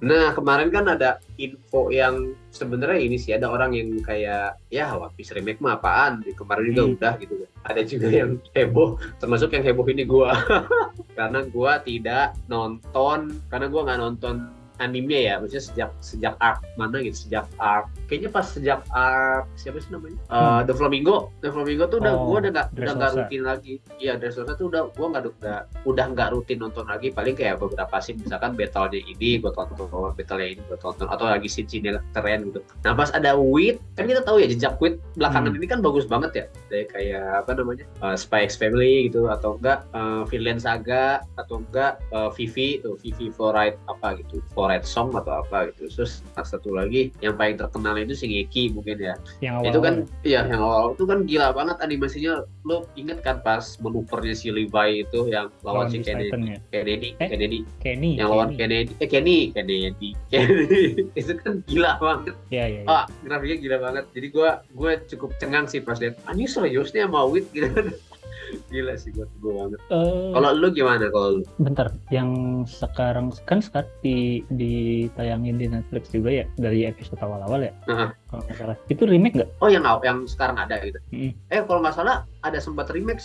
Nah, kemarin kan ada info yang sebenarnya ini sih, ada orang yang kayak ya One Piece remake mah apaan? Kemarin juga Hmm. udah gitu kan. Ada juga yang heboh, termasuk yang heboh ini gua karena gua tidak nonton, karena gua nggak nonton anime ya, maksudnya sejak sejak arc mana gitu, sejak arc kayaknya pas sejak arc siapa sih namanya, Hmm. The Flamingo tuh udah gua Oh, udah nggak Dressrosa. rutin lagi. Iya, Dressrosa tuh gua udah nggak rutin nonton lagi, paling kayak beberapa scene misalkan battle-nya ini gua tonton, battle-nya ini gua tonton, atau lagi scene-scene keren gitu. Nah pas ada Wit, kan kita tahu ya jejak Wit belakangan Hmm. ini kan bagus banget ya, dari kayak apa namanya, Spy X Family gitu, atau enggak Vinland Saga, atau enggak Vivi tuh, Vivi Fluoride apa gitu, Fluoride Song atau apa gitu. Terus satu lagi yang paling terkenal itu Shingeki mungkin ya. Yang Itu awal-awal ya. kan ya yang awal itu kan gila banget animasinya. Lo inget kan pas manuvernya si Levi itu yang lawan Lawan si Beast Titan Kennedy, ya. Kennedy, Eh, Kennedy, Kenny, yang lawan Kenny. Kennedy, Kennedy itu kan gila banget. Ya, ya, ya. Grafiknya gila banget. Jadi gue cukup cengang sih pas lihat. Ini serius nih sama Wit gitu. Gila sih gue banget. Eh, Kalau lu gimana kalau lu? bentar. Yang sekarang ditayangin di Netflix juga ya dari episode awal-awal ya. Nah, Kalau nggak salah. Itu remake nggak? oh yang sekarang ada gitu. Mm. Kalau nggak salah ada sempat remake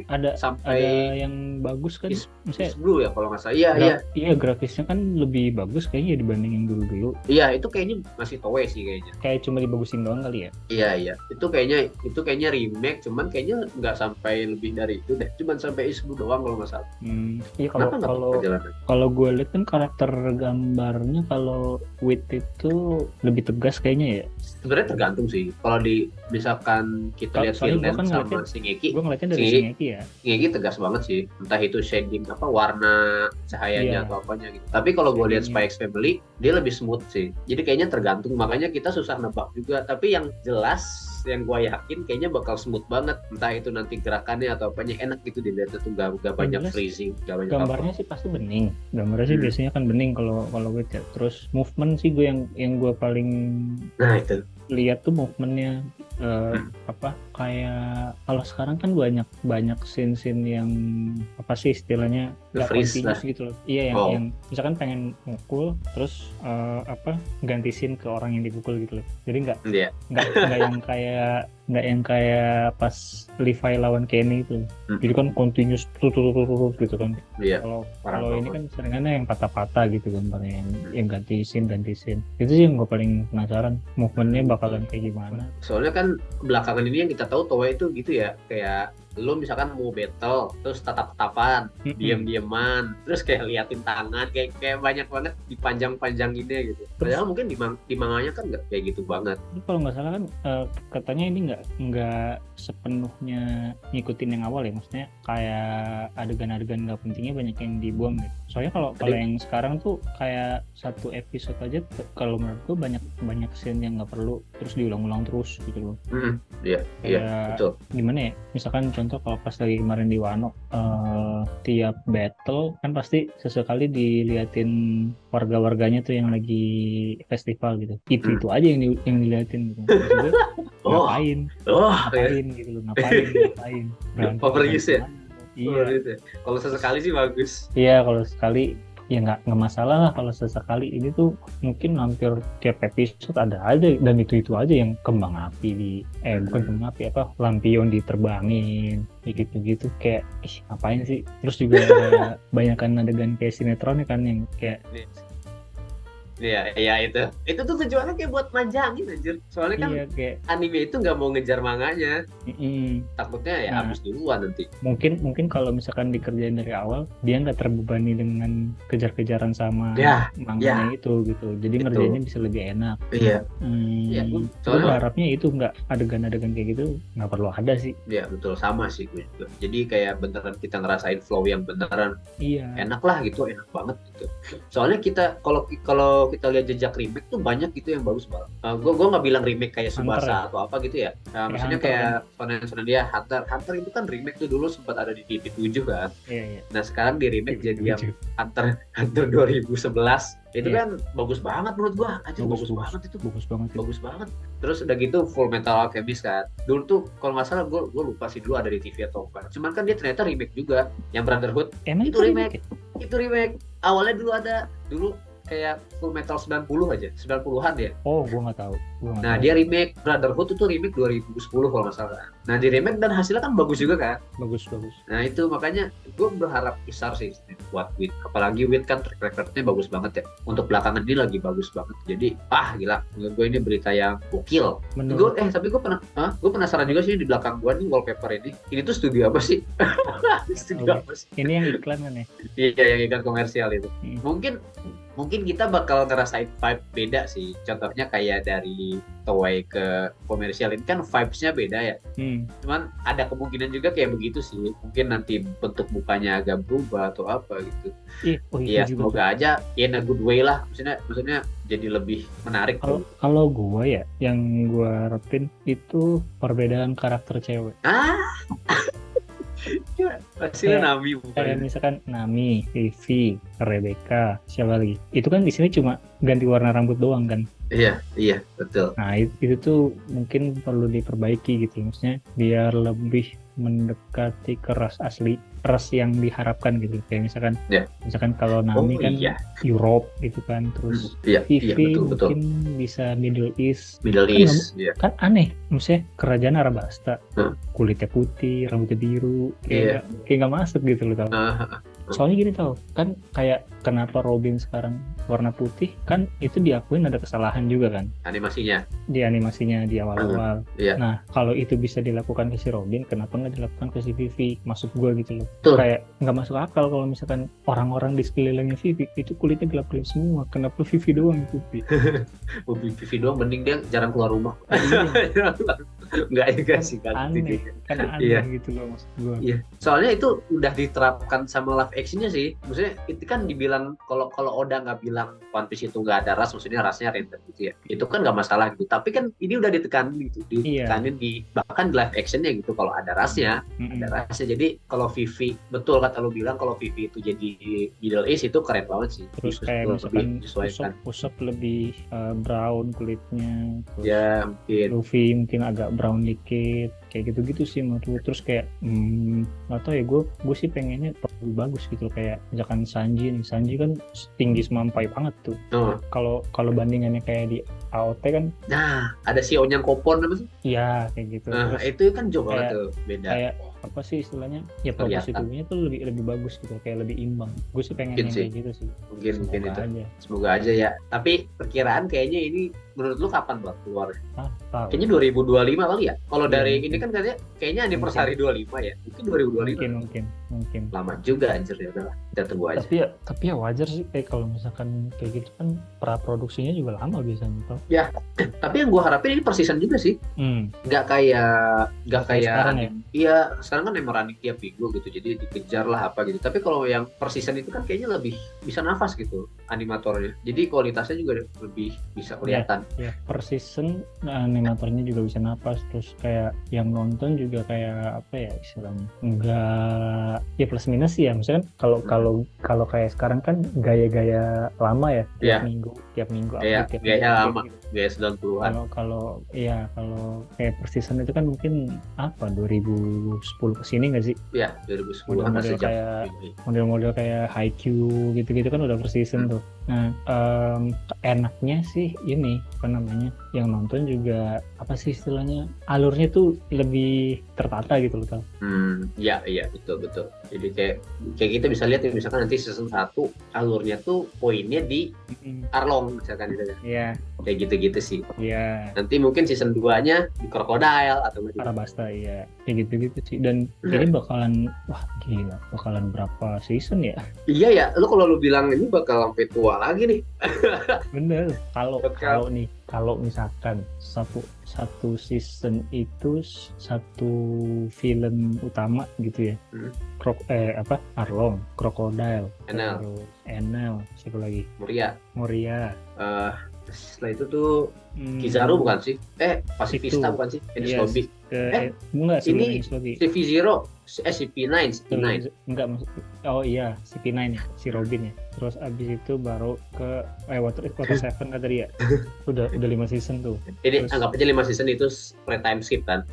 Ada sampai yang bagus kan? Misalnya Is Blue ya kalau nggak salah. Iya, iya. iya grafisnya kan lebih bagus kayaknya dibanding yang dulu-dulu. Iya, itu kayaknya masih Toei sih kayaknya. Kayak cuma dibagusin doang kali ya. Iya, iya. Itu kayaknya remake, cuman kayaknya nggak sampai lebih dari itu deh. Cuman sampai Is Blue doang kalau nggak salah. Iya kalau Kenapa nggak kalau perjalanan? kalau gue lihat kan karakter gambarnya kalau Wit itu lebih tegas kayaknya ya. Sebenarnya tergantung sih. Kalau misalkan kita lihat Soalnya gue Finland kan sama Shingeki, gue ngeliatnya dari Shingeki, Shingeki ya. Shingeki tegas banget sih. Entah itu shading apa warna cahayanya Iya, atau apanya gitu. Tapi kalau gue lihat shadingnya. Spy X Family, dia lebih smooth sih. Jadi kayaknya tergantung. Makanya kita susah nebak juga. Tapi yang jelas, yang gue yakin kayaknya bakal smooth banget. Entah itu nanti gerakannya atau apanya enak gitu dilihat, tuh gak Yang banyak jelas freezing, gak banyak apa. gambarnya sih pasti bening. Gambarnya sih Hmm. biasanya kan bening kalau kalau Wit ya. Terus movement sih gue yang gue paling Nah itu. lihat tuh movementnya Hmm. apa kayak kalau sekarang kan banyak banyak scene-scene yang apa sih istilahnya nggak Nge-freeze lah. continuous gitu loh. Iya Oh, yang misalkan pengen mukul terus apa ganti scene ke orang yang dipukul gitu loh. Jadi iya. nggak yang kayak pas Levi lawan Kenny itu. Hmm. Jadi kan continuous tutut gitu kan. Iya. Kalau Parah kalau ini banget. kan seringannya yang patah-patah gitu gambarnya yang ganti scene. Itu sih yang gue paling penasaran movementnya bakalan kayak gimana. Soalnya kan belakangan ini yang kita tahu Toei itu gitu ya, kayak lo misalkan mau battle terus tatap-tatapan, Mm-mm. diam-diaman, terus kayak liatin tangan, kayak banyak banget dipanjang-panjanginnya gitu. Terus Padahal mungkin di manganya kan nggak kayak gitu banget. ini kalau nggak salah kan katanya ini nggak sepenuhnya ngikutin yang awal ya, maksudnya kayak adegan-adegan nggak pentingnya banyak yang dibuang gitu. Soalnya kalau Tadi, yang sekarang tuh kayak satu episode aja kalau menurut gue banyak banyak scene yang nggak perlu terus diulang-ulang terus gitu loh. iya, iya, Kayak betul. gimana ya? Misalkan contoh kalau pas lagi kemarin di Wano, tiap battle kan pasti sesekali diliatin warga-warganya tuh yang lagi festival gitu. Itu aja yang diliatin gitu. Maksud gue, Oh, ngapain? oh, ya. Ngapain gitu loh, ngapain? Berantem Overuse ya. gimana? Iya, Overuse ya. Kalau sesekali sih bagus. iya kalau sekali ya nggak masalah lah kalau sesekali ini tuh mungkin hampir tiap episode ada aja dan itu aja yang kembang api bukan kembang api apa lampion diterbangin kayak gitu kayak ngapain sih terus juga banyakan adegan kayak sinetron kan yang kayak Iya, iya itu. Itu tuh tujuannya kayak buat manjangin anjir. Soalnya kan iya kayak anime itu nggak mau ngejar manganya. mm-mm. Takutnya ya Nah, habis duluan nanti. mungkin kalau misalkan dikerjain dari awal dia nggak terbebani dengan kejar-kejaran sama Ya, manganya ya, itu gitu jadi itu. ngerjainnya bisa lebih enak. Iya. Iya, Gue soalnya berharapnya itu nggak adegan-adegan kayak gitu nggak perlu ada sih. ya betul sama sih gue juga. Jadi kayak beneran kita ngerasain flow yang beneran Iya. enak lah gitu, enak banget gitu. Soalnya kita kalau kita lihat jejak remake tuh banyak gitu yang bagus banget. Gue nggak bilang remake kayak Hunter ya? Subasa atau apa gitu ya. Maksudnya Hunter kan? kayak Shonen dia Hunter itu kan remake tuh dulu sempat ada di TV7 kan. Iya, iya. Nah sekarang di remake jadi yang Lucu. Hunter 2011. Itu Iya. kan bagus banget menurut gua. Anjir bagus banget itu. Bagus banget itu. Bagus banget. Terus udah gitu Full Metal Alchemist kan. Dulu tuh kalau nggak salah gue lupa sih dulu ada di TV atau apa. Cuman kan dia ternyata remake juga. Yang Brotherhood Emang itu remake. Itu remake. Awalnya dulu ada. Dulu kayak Full Metal 90 aja, 90-an ya. Oh, gua nggak tahu. Nah, dia remake Brotherhood itu remake 2010 kalau nggak salah. Nah, di remake dan hasilnya kan bagus juga kan. Bagus. Nah, itu makanya gue berharap besar sih buat Wit. Apalagi Wit kan track record-nya bagus banget ya. Untuk belakangan ini lagi bagus banget. Jadi, gila. Menurut gue ini berita yang gokil. Tapi gue penasaran juga sih di belakang gue nih wallpaper ini. Ini tuh studio apa sih? Studio apa sih? Ini yang iklan kan ya? Iya, yang iklan komersial itu. Mungkin kita bakal ngerasain vibe beda sih. Contohnya kayak dari Toei ke komersial ini kan vibes-nya beda ya. Cuman ada kemungkinan juga kayak begitu sih. Mungkin nanti bentuk mukanya agak berubah atau apa gitu. Iya, semoga aja in a good way lah. Maksudnya jadi lebih menarik. Kalau gue ya, yang gue harapin itu perbedaan karakter cewek. Pasti Nami bukan. Kayak misalkan Nami, Vivi, Rebecca, siapa lagi? Itu kan di sini cuma ganti warna rambut doang kan? Iya, betul. Nah, itu tuh mungkin perlu diperbaiki gitu. Maksudnya biar lebih mendekati ke ras yang diharapkan gitu. Kayak misalkan kalau Nami Europe gitu kan, terus Vivi mungkin bisa Middle East. Kan aneh, maksudnya kerajaan Arabasta, kulitnya putih, rambutnya biru, kayak nggak masuk gitu loh tau. Soalnya gini tau, kan kayak kenapa Robin sekarang warna putih, kan itu diakuin ada kesalahan juga kan di animasinya di awal-awal. Nah, kalau itu bisa dilakukan ke si Robin, kenapa nggak dilakukan ke si Vivi? Maksud gue gitu loh. Kayak nggak masuk akal kalau misalkan orang-orang di sekelilingnya Vivi itu kulitnya gelap-gelap semua, kenapa Vivi doang putih? Vivi doang, mending dia jarang keluar rumah. Nggak juga sih kan. Aneh gitu loh maksud gue. Iya. Soalnya itu udah diterapkan sama live actionnya sih. Maksudnya itu kan dibilang kalau Oda nggak bilang One Piece itu nggak ada ras, maksudnya rasnya random gitu ya. Itu kan nggak masalah gitu. Tapi kan ini udah ditekanin gitu, bahkan di live actionnya gitu kalau ada rasnya, Jadi kalau Vivi, betul kata lu bilang kalau Vivi itu jadi Middle East itu keren banget sih. Terus kayak misalkan Usopp lebih brown kulitnya. Ya mungkin. Luffy mungkin agak brown dikit, kayak gitu-gitu sih menurut gue. Terus kayak nggak tahu ya, gue sih pengennya lebih bagus gitu. Kayak misalkan Sanji kan tinggi semampai banget tuh. Kalau bandingannya kayak di AOT kan, ada si Onyang Kopon apa sih? Iya kayak gitu. Terus, itu kan jauh banget tuh beda. Kayak apa sih istilahnya ya, proporsi tubuhnya tuh lebih bagus gitu, kayak lebih imbang. Gue sih pengen kayak gitu sih. Mungkin itu aja. Semoga aja ya. Tapi perkiraan kayaknya ini menurut lu kapan buat keluar? Kayaknya 2025 kali ya. Kalau dari ini kan kayaknya anniversary 25 ya. Mungkin 2025. Mungkin. Lama juga anjir, ya udahlah. Kita tunggu aja. Tapi ya wajar sih kalau misalkan kayak gitu kan, pra produksinya juga lama biasanya toh. Ya. Tapi yang gue harapin ini per season juga sih. Nggak kayak sekarang ya. Iya, sekarang kan emang running tiap minggu gitu. Jadi dikejar lah apa gitu. Tapi kalau yang per season itu kan kayaknya lebih bisa nafas gitu animatornya. Jadi kualitasnya juga lebih bisa kelihatan. Ya, per season animatornya juga bisa napas, terus kayak yang nonton juga kayak apa ya istilahnya, enggak ya plus minus sih ya. Misalkan kalau kayak sekarang kan gaya-gaya lama ya, tiap minggu gaya lama, gaya 90-an. Kalau kayak per season itu kan mungkin apa 2010 kesini nggak sih? Iya, 2010-an model-model kayak Haikyuu gitu-gitu kan udah per season tuh. Nah, enaknya sih ini apa namanya, yang nonton juga apa sih istilahnya, alurnya tuh lebih tertata gitu loh. Iya betul. Jadi kayak kita bisa lihat ya, misalkan nanti season 1 alurnya tuh poinnya di Arlong misalkan gitu kan. Iya. Kayak gitu-gitu sih. Iya. Nanti mungkin season 2-nya di Crocodile atau di Arabasta, iya. Kayak gitu-gitu sih. Dan ini bakalan berapa season ya? Iya ya, kalau lu bilang ini bakal sampai tua lagi nih. Bener. Kalau misalkan satu season itu satu film utama gitu ya. Arlong, Crocodile, Enel, siapa lagi? Moria. Moria. Setelah itu tuh Kizaru bukan sih? Itu. Pacifista bukan sih? Enies Yes. Lobby. Enggak sebelum Ini Enies Lobby. CV0, CP9. Enggak maksud, oh iya si P9 ya, si Robin ya. Terus abis itu baru ke Water Seven kan tadi ya. Udah 5 season tuh. Ini Terus- anggap aja 5 season itu pre-time skip kan?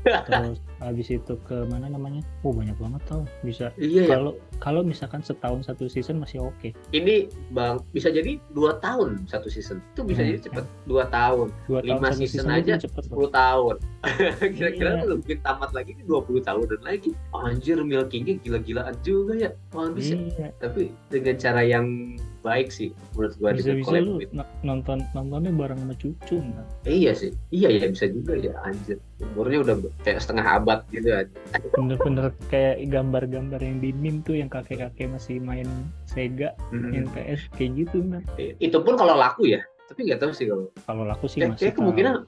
Terus abis itu ke mana namanya? Oh banyak banget tau. Bisa Iya ya. kalau misalkan setahun satu season masih oke. Ini Bang bisa jadi 2 tahun satu season. Itu bisa jadi cepet 2 tahun. 2 tahun 5 satu season season aja itu cepet loh. 10 tahun. Kira-kira Iya. lu bikin tamat lagi ini 20 tahunan lagi. Anjir, milkingnya gila-gilaan juga ya. Wah, bisa. Iya. Tapi dengan cara yang baik sih menurut gua dengan Bisa-bisa collab lu with. nontonnya bareng sama cucu kan? Iya sih. Iya ya bisa juga ya anjir. Umurnya udah kayak setengah abad gitu aja. Bener-bener kayak gambar-gambar yang di meme tuh yang kakek-kakek masih main Sega, main PS kayak gitu kan. Itu pun kalau laku ya. Tapi nggak tahu sih Kalau laku sih masih kayak kemungkinan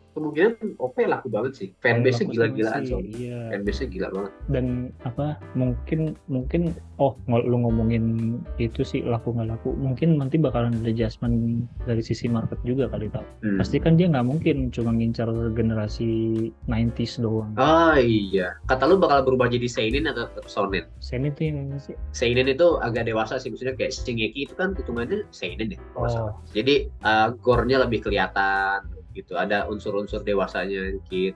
OP laku banget sih. Fanbase-nya gila-gilaan soalnya. Iya. Fanbase-nya gila banget. Dan mungkin lu ngomongin itu sih laku nggak laku, mungkin nanti bakalan ada adjustment dari sisi market juga kali tau. Pasti kan dia nggak mungkin cuma ngincar generasi 90s doang. Oh iya. Kata lu bakal berubah jadi seinen atau shonen? Senin tuh yang mana sih? Seinen itu agak dewasa sih, maksudnya kayak Shingeki itu kan hitungannya seinen ya. kalau nggak salah. Oh, Jadi gore-nya lebih kelihatan gitu, ada unsur-unsur dewasanya dikit.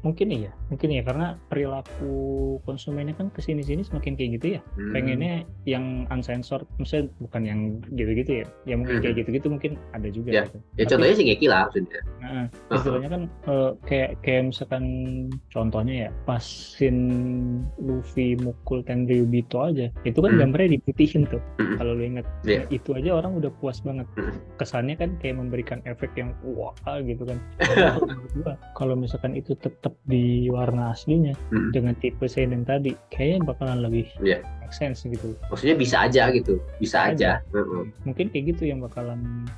mungkin iya karena perilaku konsumennya kan kesini-sini semakin kayak gitu ya. Pengennya yang uncensored, maksudnya bukan yang gitu-gitu ya. Ya mungkin kayak gitu-gitu mungkin ada juga. Ya. Gitu. Ya contohnya Shingeki lah maksudnya. Nah, istilahnya kan kayak misalkan contohnya ya pas scene Luffy mukul Tenryubito aja, itu kan gambarnya diputihin tuh. Kalau lu ingat, Iya. nah, itu aja orang udah puas banget. Kesannya kan kayak memberikan efek yang wah gitu kan. Menurut gua, kalau misalkan itu tetap di warna aslinya dengan tipe seinen tadi, kayaknya bakalan lebih Iya. make sense gitu. Maksudnya bisa aja gitu, bisa aja. Mungkin kayak gitu yang bakalan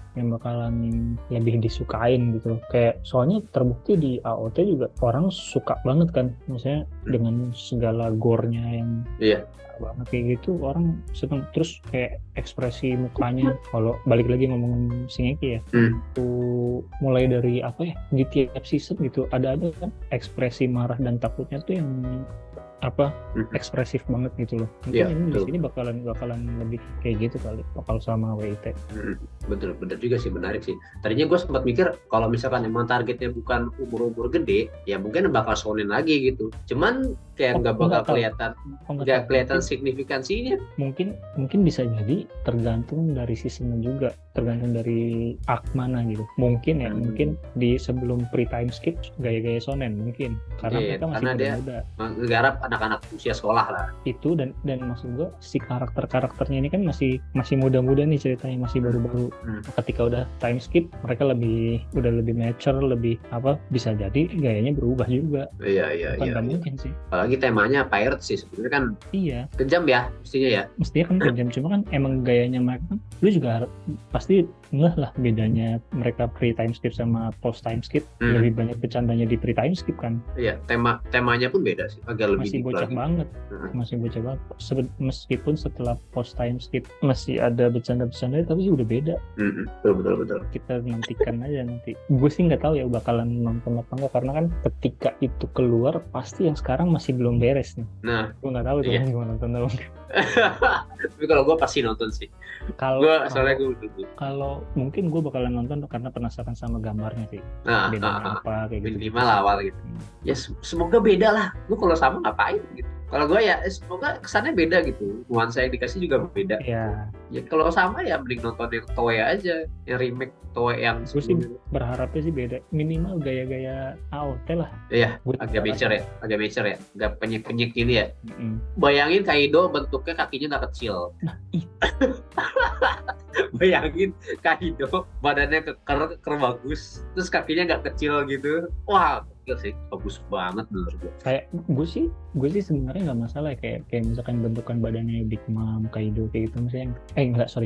lebih disukain gitu. Kayak soalnya terbukti di AOT juga orang suka banget kan, maksudnya dengan segala gore-nya yang Iya. banget kayak gitu, orang seneng. Terus kayak ekspresi mukanya, kalau balik lagi ngomongin Shingeki ya, tuh mulai dari apa ya, di tiap season gitu ada kan ekspresi marah dan takutnya tuh yang ekspresif banget gitu loh. Mungkin Iya, ini di betul. sini bakalan lebih kayak gitu kali, bakal sama WIT. Bener juga sih, menarik sih. Tadinya gue sempat mikir kalau misalkan emang targetnya bukan umur gede, ya mungkin bakal shonen lagi gitu. Cuman kayak nggak bakal kelihatan signifikansinya. Mungkin bisa jadi tergantung dari seasonnya juga, tergantung dari arc mana gitu. Mungkin mungkin di sebelum pre-time skip gaya-gaya shonen mungkin karena mereka masih muda-muda. Menggarap anak-anak usia sekolah lah. Itu dan maksud gue si karakternya ini kan masih muda-muda nih ceritanya, masih baru-baru. Ketika udah time skip mereka udah lebih mature, lebih bisa jadi gayanya berubah juga. Iya. Nggak mungkin sih. Apalagi temanya pirate sih sebenarnya kan. Iya. Kejam ya mestinya ya. Mestinya kan kejam, cuma kan emang gayanya mereka, lu juga pasti ngeh lah bedanya mereka pre-time skip sama post-time skip. Lebih banyak bercandanya di pre-time skip kan. Iya, temanya pun beda sih, agak lebih masih bocah lagi. banget. Meskipun setelah post-time skip masih ada bercanda-bercanda, tapi udah beda. Betul. Kita nantikan aja nanti. Gue sih nggak tahu ya bakalan nonton apa enggak, karena kan ketika itu keluar pasti yang sekarang masih belum beres nih. Nah, gue nggak tahu tuh gimana nonton dong. Tapi kalau gue pasti nonton sih. Kalau mungkin gue bakalan nonton karena penasaran sama gambarnya sih. Apa kayak gitu. Minimal awal gitu. Ya semoga beda lah. Gue kalau sama ngapain gitu. Kalau gue ya semoga kesannya beda gitu. Nuansa yang dikasih juga beda. Iya. Ya kalau sama ya mending nonton yang Toei aja, yang remake Toei yang gue sih berharapnya sih beda. Minimal gaya-gaya AOT lah. Iya, agak mature ya. Agak penyik-penyik gini ya. Bayangin Kaido bentuknya kakinya nggak kecil. Nah, Bayangin Kaido badannya keker bagus, terus kakinya nggak kecil gitu. Wah, sih bagus banget menurut gue. Kayak gue sih sebenarnya nggak masalah kayak misalkan bentukan badannya Big Mom, Kaido kayak gitu misalnya.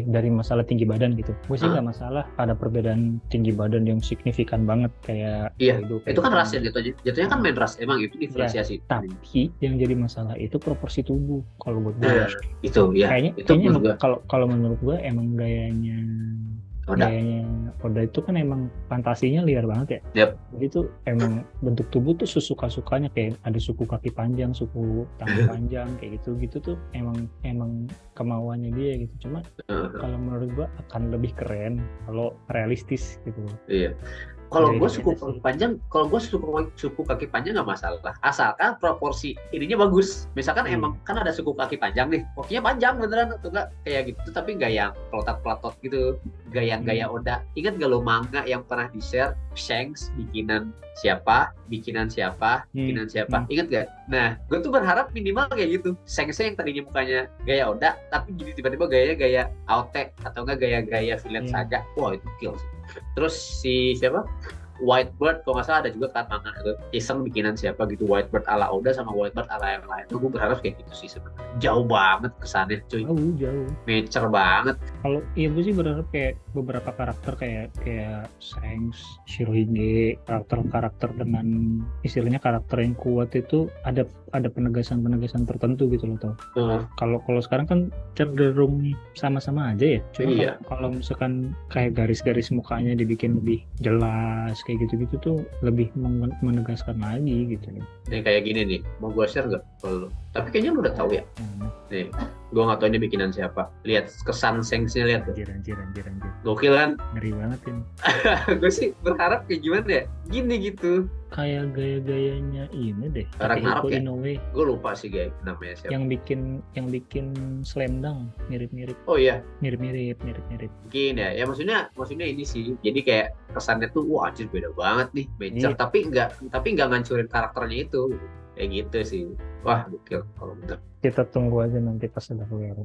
Dari masalah tinggi badan gitu. Gue sih nggak masalah ada perbedaan tinggi badan yang signifikan banget kayak Kaido. Itu kan ras ya jatuhnya kan main ras, emang itu diferensiasi. Ya, tapi yang jadi masalah itu proporsi tubuh kalau buat gue. Itu ya. Kayaknya kalau menurut gue emang gayanya Oda itu kan emang fantasinya liar banget ya. Yap. Jadi tuh emang bentuk tubuh tuh sesuka-sukanya, kayak ada suku kaki panjang, suku tangan panjang kayak gitu tuh emang kemauannya dia gitu. Cuma kalau menurut gua akan lebih keren kalau realistis gitu. Iya. Kalau Dari gue aja suku sih. kaki panjang, kalau gue suku kaki panjang nggak masalah, asalkan proporsi ininya bagus. Misalkan Iya. emang kan ada suku kaki panjang nih, kakinya panjang beneran atau enggak kayak gitu, tapi nggak yang pelotot-pelotot gitu, gaya Oda. Ingat gak lo manga yang pernah di share Shanks bikinan siapa? Ingat gak? Nah, gue tuh berharap minimal kayak gitu. Shanksnya yang tadinya mukanya gaya Oda, tapi jadi tiba-tiba gayanya gaya Aote atau enggak gaya Vinland Saga. Wah itu kill sih. Terus si siapa? Whitebird kalau nggak salah ada juga kan manga itu iseng bikinan siapa gitu, Whitebird ala Oda sama Whitebird ala yang lain. Tuh gue berharap kayak gitu sih sebenarnya. Jauh banget kesannya cuy. Jauh. Mature banget. Kalau iya gue sih berharap kayak beberapa karakter kayak Shanks, Shirohige, karakter dengan istilahnya karakter yang kuat itu ada penegasan tertentu gitu loh tau. Kalau sekarang kan cenderung sama-sama aja ya. Cuma Iya. kalau misalkan kayak garis-garis mukanya dibikin lebih jelas kayak gitu-gitu tuh lebih menegaskan lagi gitu loh. Nih kayak gini nih, mau gue share nggak kalau? Tapi kayaknya lu udah tahu ya. Nih, gue nggak tahu ini bikinan siapa. Lihat kesan Shanksnya, lihat tuh. Anjir. Gokil kan? Ngeri banget ini. Gue sih berharap kayak gimana ya? Gini gitu. Kayak gaya-gayanya ini deh. Ragnarok ya? Inoue. Gue lupa sih gaya namanya siapa. Yang bikin Slam Dunk mirip-mirip. Oh iya. Mirip-mirip. Mungkin ya. Ya maksudnya ini sih. Jadi kayak kesannya tuh wah anjir beda banget nih, major. Iya. Tapi nggak ngancurin karakternya itu. Kayak gitu sih. Wah, gokil kalau bener. Kita tunggu aja nanti pas ada WR.